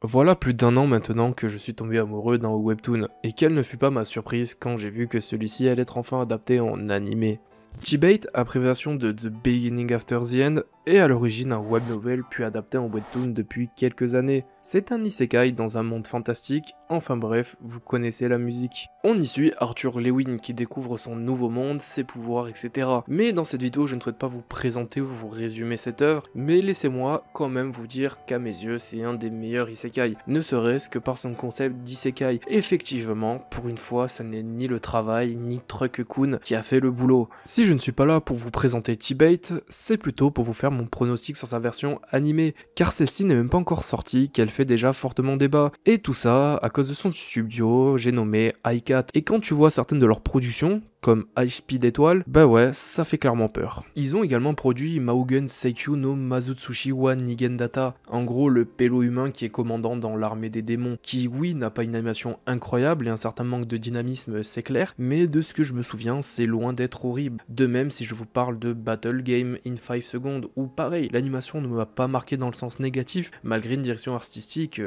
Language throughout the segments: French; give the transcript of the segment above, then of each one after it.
Voilà plus d'un an maintenant que je suis tombé amoureux d'un webtoon, et quelle ne fut pas ma surprise quand j'ai vu que celui-ci allait être enfin adapté en animé. T-Bait, abréviation de The Beginning After the End, est à l'origine un web novel puis adapté en webtoon depuis quelques années. C'est un isekai dans un monde fantastique, enfin bref, vous connaissez la musique. On y suit Arthur Lewin qui découvre son nouveau monde, ses pouvoirs, etc. Mais dans cette vidéo, je ne souhaite pas vous présenter ou vous résumer cette œuvre, mais laissez-moi quand même vous dire qu'à mes yeux, c'est un des meilleurs isekai, ne serait-ce que par son concept d'isekai. Effectivement, pour une fois, ce n'est ni le travail, ni Truck-kun qui a fait le boulot. Si je ne suis pas là pour vous présenter T-Bait, c'est plutôt pour vous faire mon pronostic sur sa version animée, car celle-ci n'est même pas encore sortie, qu'elle fait déjà fortement débat. Et tout ça à cause de son studio, j'ai nommé iCat. Et quand tu vois certaines de leurs productions, comme High Speed Étoile, bah ouais, ça fait clairement peur. Ils ont également produit Maugen Seikyu no Mazutsushi wa Nigendata, en gros le pélo humain qui est commandant dans l'armée des démons, qui oui n'a pas une animation incroyable et un certain manque de dynamisme c'est clair, mais de ce que je me souviens c'est loin d'être horrible. De même si je vous parle de Battle Game in 5 Seconds, où pareil, l'animation ne m'a pas marqué dans le sens négatif, malgré une direction artistique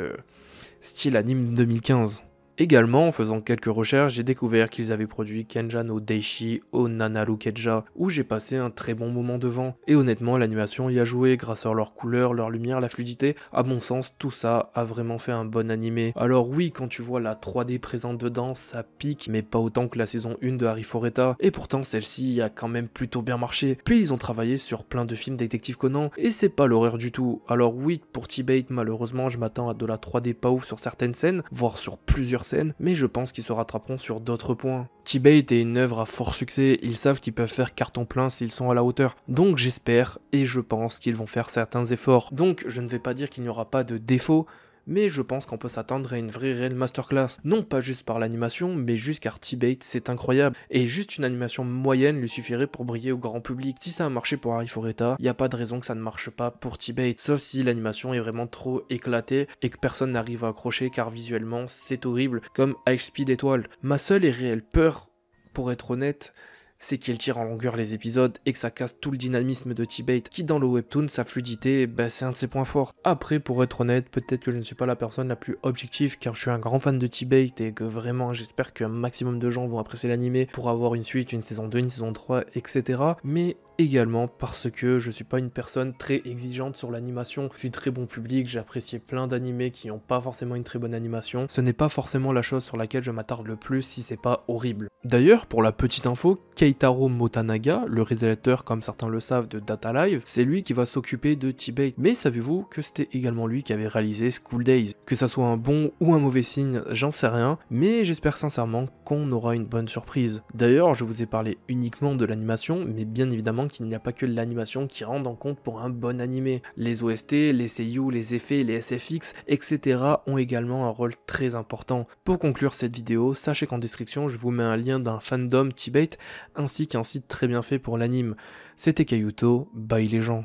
style anime 2015. Également, en faisant quelques recherches, j'ai découvert qu'ils avaient produit Kenja no Daishi o Nanaru Keija, où j'ai passé un très bon moment devant. Et honnêtement, l'animation y a joué grâce à leurs couleurs, leur lumière, la fluidité. À mon sens, tout ça a vraiment fait un bon animé. Alors oui, quand tu vois la 3D présente dedans, ça pique, mais pas autant que la saison 1 de Harry Foreta. Et pourtant, celle-ci a quand même plutôt bien marché. Puis ils ont travaillé sur plein de films détective Conan, et c'est pas l'horreur du tout. Alors oui, pour T-Bait, malheureusement, je m'attends à de la 3D pas ouf sur certaines scènes, voire sur plusieurs scènes, mais je pense qu'ils se rattraperont sur d'autres points. T-Bait est une œuvre à fort succès, ils savent qu'ils peuvent faire carton plein s'ils sont à la hauteur, donc j'espère et je pense qu'ils vont faire certains efforts. Donc je ne vais pas dire qu'il n'y aura pas de défauts, mais je pense qu'on peut s'attendre à une vraie réelle masterclass. Non pas juste par l'animation, mais juste car T-Bait c'est incroyable, et juste une animation moyenne lui suffirait pour briller au grand public. Si ça a marché pour Harry Foreta, y a pas de raison que ça ne marche pas pour T-Bait, sauf si l'animation est vraiment trop éclatée et que personne n'arrive à accrocher car visuellement c'est horrible, comme High Speed Étoile. Ma seule et réelle peur, pour être honnête, c'est qu'il tire en longueur les épisodes et que ça casse tout le dynamisme de T-Bait, qui dans le webtoon, sa fluidité, c'est un de ses points forts. Après, pour être honnête, peut-être que je ne suis pas la personne la plus objective car je suis un grand fan de T-Bait et que vraiment j'espère qu'un maximum de gens vont apprécier l'animé pour avoir une suite, une saison 2, une saison 3, etc. Mais également parce que je suis pas une personne très exigeante sur l'animation, je suis très bon public, j'ai apprécié plein d'animés qui n'ont pas forcément une très bonne animation, ce n'est pas forcément la chose sur laquelle je m'attarde le plus si c'est pas horrible. D'ailleurs, pour la petite info, Keitaro Motanaga, le réalisateur comme certains le savent de Data Live, c'est lui qui va s'occuper de T-Bait. Mais savez-vous que c'était également lui qui avait réalisé School Days? Que ça soit un bon ou un mauvais signe, j'en sais rien, mais j'espère sincèrement qu'on aura une bonne surprise. D'ailleurs, je vous ai parlé uniquement de l'animation, mais bien évidemment qu'il n'y a pas que l'animation qui rentre en compte pour un bon animé. Les OST, les seiyuu, les effets, les SFX, etc. ont également un rôle très important. Pour conclure cette vidéo, sachez qu'en description, je vous mets un lien d'un fandom T-Bait, ainsi qu'un site très bien fait pour l'anime. C'était Kayuto, bye les gens.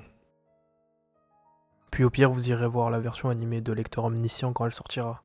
Puis au pire, vous irez voir la version animée de Lecteur Omniscient quand elle sortira.